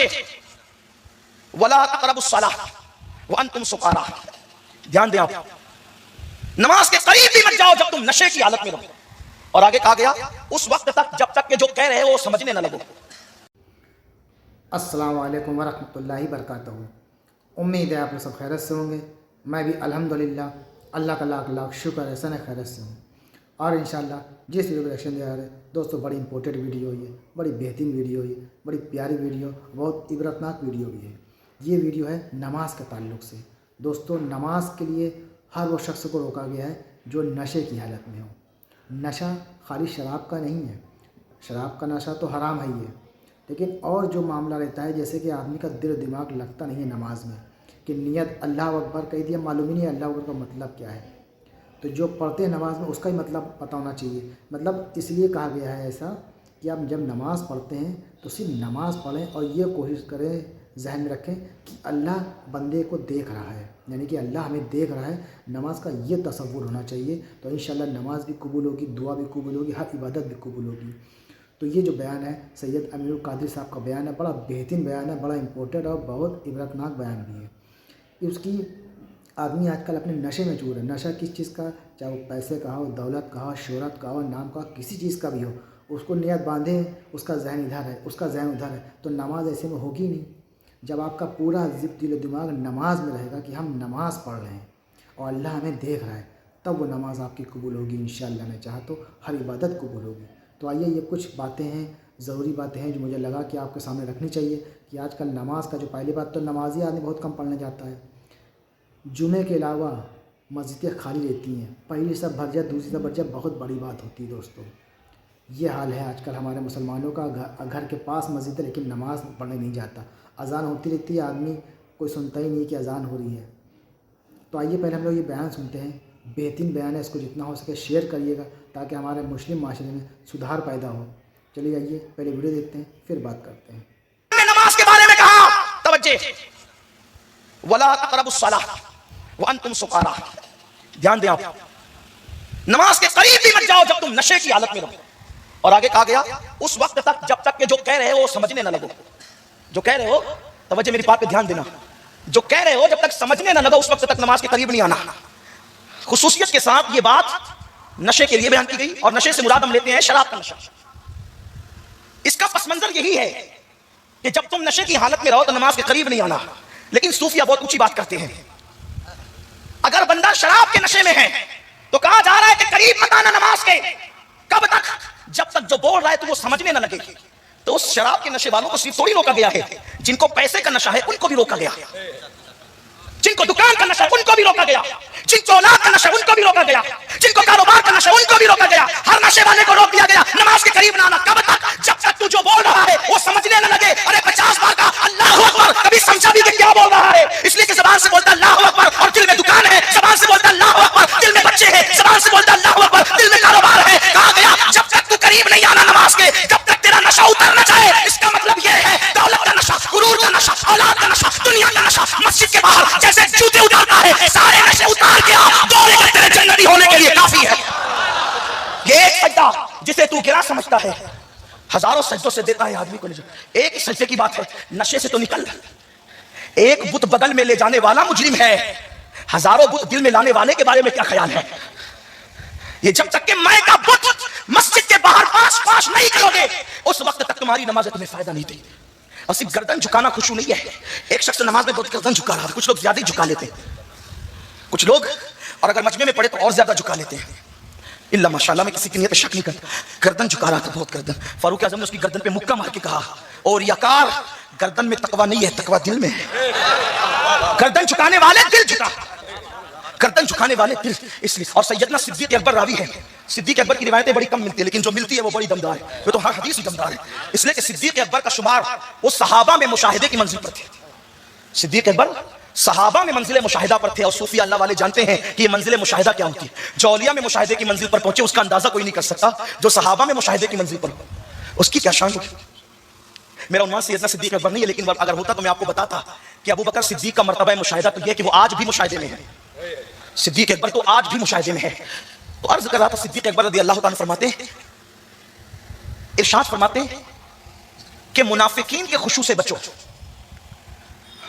توجہ ولا تقربوا الصلاۃ وانتم سکارا. دھیان دیں آپ, نماز کے قریب بھی مت جاؤ جب تم نشے کی حالت میں رہو. اور آگے کہا گیا اس وقت تک جب تک کہ جو کہہ رہے ہو وہ سمجھنے نہ لگو. السلام علیکم ورحمۃ اللہ وبرکاتہ. امید ہے آپ لوگ سب خیرت سے ہوں گے. میں بھی الحمدللہ اللہ کا لاکھ لاکھ شکر ہے سن خیرت سے ہوں. اور انشاءاللہ جس ویڈیو کو ریئیکشن دے رہے دوستوں, بڑی امپورٹنٹ ویڈیو ہوئی ہے, بڑی بہترین ویڈیو ہوئی ہے, بڑی پیاری ویڈیو, بہت عبرتناک ویڈیو بھی ہے. یہ ویڈیو ہے نماز کے تعلق سے. دوستوں, نماز کے لیے ہر وہ شخص کو روکا گیا ہے جو نشے کی حالت میں ہو. نشہ خالی شراب کا نہیں ہے, شراب کا نشہ تو حرام ہے ہی ہے, لیکن اور جو معاملہ رہتا ہے جیسے کہ آدمی کا دل و دماغ لگتا نہیں ہے نماز میں, کہ نیت اللہ اکبر کہہ دیا, معلوم ہی نہیں ہے اللہ اکبر کا مطلب کیا ہے. تو جو پڑھتے ہیں نماز میں اس کا ہی مطلب پتہ ہونا چاہیے. مطلب اس لیے کہا گیا ہے ایسا کہ آپ جب نماز پڑھتے ہیں تو صرف نماز پڑھیں اور یہ کوشش کریں, ذہن میں رکھیں کہ اللہ بندے کو دیکھ رہا ہے, یعنی کہ اللہ ہمیں دیکھ رہا ہے. نماز کا یہ تصور ہونا چاہیے, تو انشاءاللہ نماز بھی قبول ہوگی, دعا بھی قبول ہوگی, ہر عبادت بھی قبول ہوگی. تو یہ جو بیان ہے سید امیر القادری صاحب کا بیان ہے, بڑا بہترین بیان ہے, بڑا امپورٹنٹ اور بہت عبرتناک بیان بھی ہے. اس کی آدمی آج کل اپنے نشے میں چور ہے. نشہ کس چیز کا, چاہے وہ پیسے کا ہو, دولت کا ہو, شہرت کا ہو, نام کا, کسی چیز کا بھی ہو, اس کو نیت باندھے, اس کا ذہن ادھر ہے, اس کا ذہن ادھر ہے, تو نماز ایسے میں ہوگی نہیں. جب آپ کا پورا دل و دماغ نماز میں رہے گا کہ ہم نماز پڑھ رہے ہیں اور اللہ ہمیں دیکھ رہا ہے, تب وہ نماز آپ کی قبول ہوگی انشاءاللہ. نے چاہا تو ہر عبادت قبول ہوگی. تو آئیے یہ کچھ باتیں ہیں, ضروری باتیں ہیں جو مجھے لگا کہ آپ کے سامنے رکھنی چاہیے. کہ آج کل نماز کا جو پہلی بات تو نمازی آدمی بہت کم پڑھنے جاتا ہے. جمعے کے علاوہ مسجدیں خالی رہتی ہیں, پہلی سب بھر جائے دوسری سب بھر جائے, بہت بڑی بات ہوتی ہے دوستوں. یہ حال ہے آج کل ہمارے مسلمانوں کا. گھر کے پاس مسجد ہے لیکن نماز پڑھنے نہیں جاتا. اذان ہوتی رہتی ہے, آدمی کوئی سنتا ہی نہیں کہ اذان ہو رہی ہے. تو آئیے پہلے ہم لوگ یہ بیان سنتے ہیں. بہترین بیان ہے, اس کو جتنا ہو سکے شیئر کریے گا تاکہ ہمارے مسلم معاشرے میں سدھار پیدا ہو. چلیے آئیے پہلے ویڈیو دیکھتے ہیں, پھر بات کرتے ہیں. نماز کے بارے میں کہا, توجہ ولا تقربوا الصلاۃ وانتم سکارا. دھیان دیں آپ, نماز کے قریب بھی مت جاؤ جب تم نشے کی حالت میں رہو. اور آگے کہا گیا اس وقت تک جب تک کہ جو کہہ رہے ہو وہ سمجھنے نہ لگو. جو کہہ رہے ہو, توجہ میری بات پہ دھیان دینا, جو کہہ رہے ہو جب تک سمجھنے نہ لگو اس وقت تک نماز کے قریب نہیں آنا. خصوصیت کے ساتھ یہ بات نشے کے لیے بیان کی گئی, اور نشے سے مراد ہم لیتے ہیں شراب کا نشہ. اس کا پس منظر یہی ہے کہ جب تم نشے کی حالت میں رہو تو نماز کے قریب نہیں آنا. لیکن صوفیہ بہت اونچی بات کرتے ہیں, اگر بندہ شراب کے نشے میں ہے تو کہا جا رہا ہے کہ قریب مت آنا نماز کے. کب تک؟ جب تک جو بول رہا ہے تو وہ سمجھنے نہ لگے. تو اس شراب کے نشے والوں کو صرف تھوڑی روکا گیا ہے, جن کو پیسے کا نشہ ہے ان کو بھی روکا گیا, جن کو دکان کا نشہ ہے ان کو بھی روکا گیا, جن کو اولاد کا نشہ ہے ان کو بھی روکا گیا, جن کو کاروبار کا نشہ ہے ان کو بھی روکا گیا. ہر نشے والے کو روک دیا گیا نماز کے قریب نہ آنا. کب تک؟ جب تک تو جو بول رہا ہے وہ سمجھنے نہ لگے. ارے 50 بار کا اللہ اکبر کبھی سمجھا بھی کہ کیا بول رہا ہے, اس لیے کہ زبان سے بولتا اللہ اکبر اور دل میں دکان ہے, زبان سے بولتا اللہ اکبر دل میں بچے ہیں, زبان سے بولتا اللہ اکبر دل میں کاروبار ہے. کہا گیا جب تک تو قریب نہیں آنا نماز کے, جب تک تیرا نشہ اتر نہ جائے. اس کا مطلب یہ ہے دولت کا نشہ, غرور کا نشہ, اولاد کا نشہ, دنیا کا نشہ مسجد کے باہر جیسے جوتے اتارتا ہے, سارے نشے اتار کے آ, دورے کا تیرے جنتی ہونے کے لیے کافی ہے. یہ ایک سجدہ جسے تو گرا سمجھتا ہے ہزاروں سجدوں سے دیتا ہے آدمی کو نجات. ایک سجدے کی بات ہے, نشے سے تو نکل. ایک بت بغل میں لے جانے والا مجرم ہے, ہزاروں بت دل میں لانے والے کے بارے میں کیا خیال ہے. یہ جب تک کہ میں کا بت مسجد کے باہر پاس نہیں کرو گے اس وقت تک تمہاری نماز تمہیں فائدہ نہیں دے. اور صرف گردن جھکانا خشوع نہیں ہے. ایک شخص نماز میں بہت گردن جھکا رہا ہے, کچھ لوگ زیادہ ہی جھکا لیتے ہیں, کچھ لوگ اور اگر مجمع میں پڑے تو اور زیادہ جھکا لیتے ہیں. اللہ ماشاءاللہ میں کسی کی نیت پہ شک نہیں کرتا, گردن جھکا رہا تھا بہت گردن. فاروق اعظم نے اس کی گردن پہ مکہ مار کے کہا, اور یکار گردن میں تقوی نہیں ہے, تقوی دل میں ہے. گردن جھکانے والے دل جھکا, گردن جھکانے والے دل. اس لیے اور سیدنا صدیق اکبر راوی ہے. صدیق اکبر کی روایتیں بڑی کم ملتی ہیں لیکن جو ملتی ہے وہ بڑی دمدار ہے, وہ تو ہر حدیث ہی دمدار ہے. اس لیے کہ صدیق اکبر کا شمار وہ صحابہ میں مشاہدے کی منزل پر تھے. صدیق اکبر صحابہ میں منزل مشاہدہ پر تھے, اور صوفی اللہ والے جانتے ہیں کہ یہ منزل مشاہدہ کیا ہوتی ہے. جو اولیاء میں مشاہدے کی منزل پر پہنچے اس کا اندازہ کوئی نہیں کر سکتا, جو صحابہ میں مشاہدے کی منزل پر اس کی کیا شان ہوگی. میرا عنوان سیدنا صدیق اکبر نہیں ہے, لیکن اگر ہوتا تو میں آپ کو بتاتا کہ ابو بکر صدیق کا مرتبہ مشاہدہ تو یہ کہ وہ آج بھی مشاہدے میں ہے. صدیق اکبر تو آج بھی مشاہدے میں ہے. تو عرض کر رہا تھا, صدیق اکبر رضی اللہ تعالیٰ فرماتے ہیں, ارشاد فرماتے ہیں کہ منافقین کے خشوع سے بچو.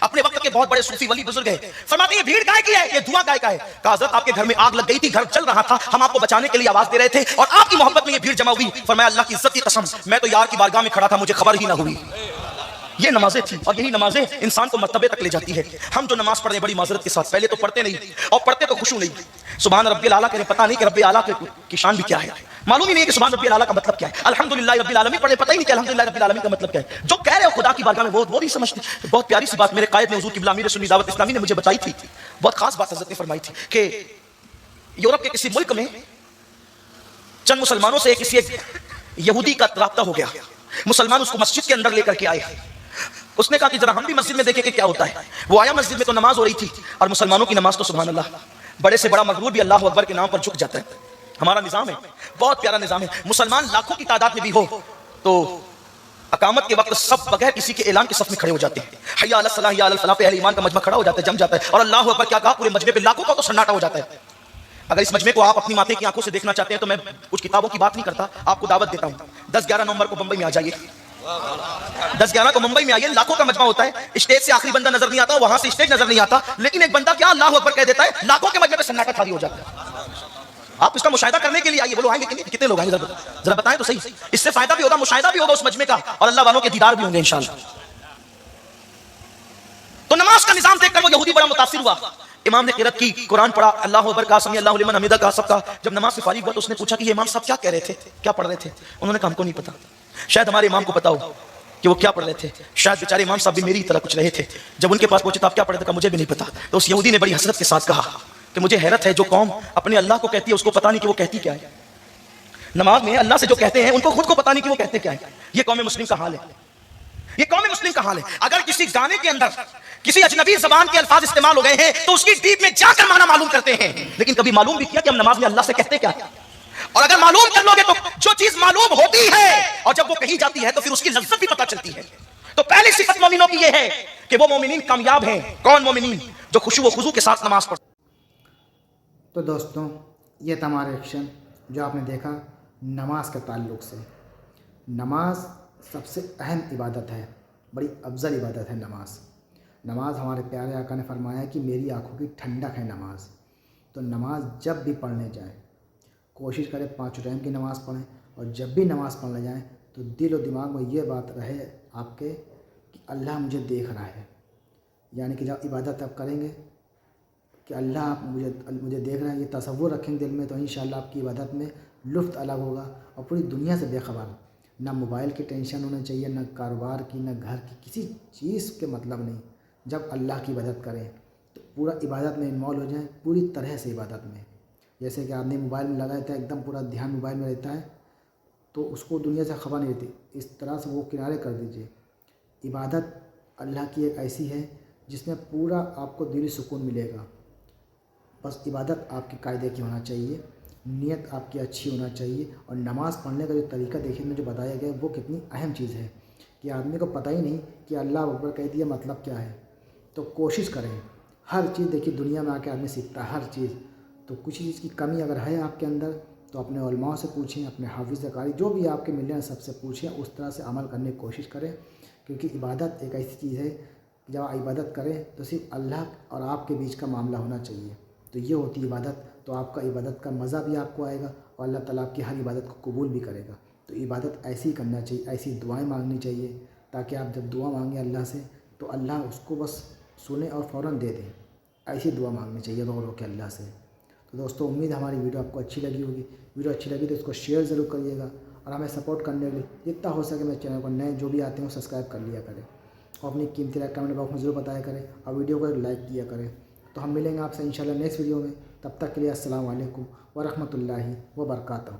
اپنے وقت کے بہت بڑے صوفی ولی بزرگ ہیں، فرماتے ہیں یہ بھیڑ گائے کی ہے، یہ دھواں گائے کا ہے. کہا حضرت آپ کے گھر میں آگ لگ گئی تھی، گھر جل رہا تھا، ہم آپ کو بچانے کے لیے آواز دے رہے تھے اور آپ کی محبت میں یہ بھیڑ جمع ہوئی. فرمایا اللہ کی عزت کی قسم میں تو یار کی بارگاہ میں کھڑا تھا، مجھے خبر ہی نہ ہوئی. یہ نمازیں تھیں اور یہی نمازیں انسان کو مرتبے تک لے جاتی ہے. ہم جو نماز پڑھ رہے ہیں بڑی معذرت کے ساتھ، پہلے تو پڑھتے نہیں اور پڑھتے تو خشوع نہیں. سبحان ربی الاعلیٰ کہہ رہے، پتہ نہیں کہ رب اعلیٰ کی شان بھی کیا ہے، معلوم ہی نہیں کہ سبحان ربی الاعلیٰ کا مطلب کیا ہے. الحمدللہ رب العالمین پڑھے، پتہ ہی نہیں کہ الحمدللہ رب العالمین کا مطلب کیا ہے. جو کہہ رہے ہو خدا کی بارگاہ میں وہ نہیں سمجھتے. بہت پیاری سی بات میرے قائد نے حضور قبلہ امیر سنی دعوت اسلامی نے مجھے بتائی تھی، بہت خاص بات حضرت نے فرمائی تھی کہ یورپ کے کسی ملک میں چند مسلمانوں سے کسی ایک یہودی کا رابطہ ہو گیا. مسلمان اس کو مسجد کے اندر لے کر کے آئے. اس نے کہا کہ ذرا ہم بھی مسجد میں دیکھیں کہ کیا ہوتا ہے. وہ آیا مسجد میں تو نماز ہو رہی تھی اور مسلمانوں کی نماز تو سبحان اللہ، بڑے سے بڑا مغرور بھی اللہ اکبر کے نام پر جھک جاتا ہے. ہمارا نظام ہے، بہت پیارا نظام ہے. مسلمان لاکھوں کی تعداد میں بھی ہو تو اقامت کے وقت سب بغیر کسی کے اعلان کے صف میں کھڑے ہو جاتے ہیں. حی علی الصلاۃ حی علی الفلاح پہ اہل ایمان کا مجمع کھڑا ہو جاتا ہے، جم جاتا ہے اور اللہ اکبر کیا کہا، پورے مجمع پہ لاکھوں کا تو سناٹا ہو جاتا ہے. اگر اس مجمع کو آپ اپنی ماتھے کی آنکھوں سے دیکھنا چاہتے ہیں تو میں کچھ کتابوں کی بات نہیں کرتا، آپ کو دعوت دیتا ہوں. 10-11 نومبر کو بمبئی میں آ جائیے. 10-11 کو ممبئی میں آئیے، لاکھوں کا مجمع ہوتا ہے. اسٹیج سے آخری بندہ نظر نہیں آتا، وہاں سے اسٹیج نظر نہیں آتا، لیکن ایک بندہ کیا اللہ اکبر کہہ دیتا ہے، لاکھوں کے مجمع پہ سناٹا خالی ہو جاتا ہے. آپ اس کا مشاہدہ کرنے کے لیے آئیے. وہ لوگ آئیں گے کتنے لوگ آئیں گے ذرا بتائیں تو صحیح. اس سے فائدہ بھی ہوگا، مشاہدہ بھی ہوگا اس مجمع کا اور اللہ والوں کے دیدار بھی ہوں گے انشاءاللہ. تو نماز کا نظام دیکھ کر وہ یہودی بڑا متاثر ہوا. امام نے قرات کی، قرآن پڑھا، اللہ اکبر کہا، سمی اللہ لمن حمیدہ کہا سب کا. جب نماز سے فارغ ہوا تو اس نے پوچھا کہ یہ امام صاحب کیا کہہ رہے تھے، کیا پڑھ رہے تھے؟ انہوں نے کہا ہم کو نہیں پتا، شاید ہمارے امام کو پتا ہو کہ وہ کیا پڑھ رہے تھے. شاید بیچارے امام صاحب بھی میری طرح کچھ رہے تھے. جب ان کے پاس پہنچے تو آپ کیا پڑھ رہے تھے؟ کہا مجھے بھی نہیں پتا. تو اس یہودی نے بڑی حسرت کے ساتھ کہا کہ مجھے حیرت ہے جو قوم اپنے اللہ کو کہتی ہے اس کو پتا نہیں کہ وہ کہتی کیا ہے. نماز میں اللہ سے جو کہتے ہیں ان کو خود کو پتا نہیں کہ وہ کہتے کیا ہے. یہ قوم مسلم کا حال ہے، یہ قوم مسلم کا حال ہے. اگر کسی گانے کے اندر کسی اجنبی زبان کے الفاظ استعمال ہو گئے ہیں تو اس کی ڈیپ میں جا کر معنی معلوم کرتے ہیں، لیکن کبھی معلوم بھی کیا کہ ہم نماز میں اللہ سے کہتے کیا ہے؟ اور اگر معلوم کر لو گے تو جو چیز معلوم ہوتی ہے اور جب وہ کہی جاتی ہے تو پھر اس کی لذت بھی پتہ چلتی ہے. تو پہلی صفت مومنوں کی یہ ہے کہ وہ مومنین کامیاب ہیں. کون مومنین؟ جو خشوع و خضوع کے ساتھ نماز پڑھتے. تو دوستوں یہ تھا ہمارا ایکشن جو آپ نے دیکھا نماز کے تعلق سے. نماز سب سے اہم عبادت ہے، بڑی افضل عبادت ہے نماز. نماز ہمارے پیارے آقا نے فرمایا کہ میری آنکھوں کی ٹھنڈک ہے نماز. تو نماز جب بھی پڑھنے جائیں کوشش کریں 5 ٹائم کی نماز پڑھیں، اور جب بھی نماز پڑھنے جائیں تو دل و دماغ میں یہ بات رہے آپ کے کہ اللہ مجھے دیکھ رہا ہے. یعنی کہ جب عبادت آپ کریں گے کہ اللہ آپ مجھے دیکھ رہے ہیں، یہ تصور رکھیں دل میں تو انشاءاللہ آپ کی عبادت میں لطف الگ ہوگا اور پوری دنیا سے بے خبر. نہ موبائل کی ٹینشن ہونا چاہیے، نہ کاروبار کی، نہ گھر کی، کسی چیز کے مطلب نہیں. جب اللہ کی عبادت کریں تو پورا عبادت میں انوالو ہو جائیں، پوری طرح سے عبادت میں. جیسے کہ آپ نے موبائل میں لگا رہتا ہے، ایک دم پورا دھیان موبائل میں رہتا ہے تو اس کو دنیا سے خبر نہیں رہتی، اس طرح سے وہ کنارے کر دیجئے. عبادت اللہ کی ایک ایسی ہے جس میں پورا آپ کو دلی سکون ملے گا. بس عبادت آپ کے قاعدے کی ہونا چاہیے، نیت آپ کی اچھی ہونا چاہیے. اور نماز پڑھنے کا جو طریقہ دیکھنے میں جو بتایا گیا ہے وہ کتنی اہم چیز ہے کہ آدمی کو پتہ ہی نہیں کہ اللہ اکبر کہہ دیا مطلب کیا ہے. تو کوشش کریں ہر چیز. دیکھیے دنیا میں آ کے آدمی سیکھتا ہے ہر چیز، تو کچھ چیز کی کمی اگر ہے آپ کے اندر تو اپنے علماء سے پوچھیں، اپنے حافظ قاری جو بھی آپ کے مل رہے ہیں سب سے پوچھیں، اس طرح سے عمل کرنے کی کوشش کریں. کیونکہ عبادت ایک ایسی چیز ہے جب آپ عبادت کریں تو صرف اللہ اور آپ کے بیچ کا معاملہ ہونا چاہیے. تو یہ ہوتی عبادت. تو آپ کا عبادت کا مزہ بھی آپ کو آئے گا اور اللہ تعالیٰ آپ کی ہر عبادت کو قبول بھی کرے گا. تو عبادت ایسی ہی کرنا چاہیے، ایسی دعائیں مانگنی چاہیے تاکہ آپ جب دعا مانگیں اللہ سے تو اللہ اس کو بس سنیں اور فوراً دے دیں. ایسی دعا مانگنی چاہیے رو رو کے اللہ سے. تو دوستوں امید ہے ہماری ویڈیو آپ کو اچھی لگی ہوگی. ویڈیو اچھی لگی تو اس کو شیئر ضرور کریے گا اور ہمیں سپورٹ کرنے کے لیے جتنا ہو سکے میرے چینل کو نئے جو بھی آتے ہیں وہ سبسکرائب کر لیا کریں اور اپنی قیمتی رائے کمنٹ باکس میں ضرور بتایا کریں اور ویڈیو کو لائک کیا کریں. تو ہم ملیں گے آپ سے انشاءاللہ نیکسٹ ویڈیو میں. تب تک کے لیے السلام علیکم ورحمۃ اللہ وبرکاتہ.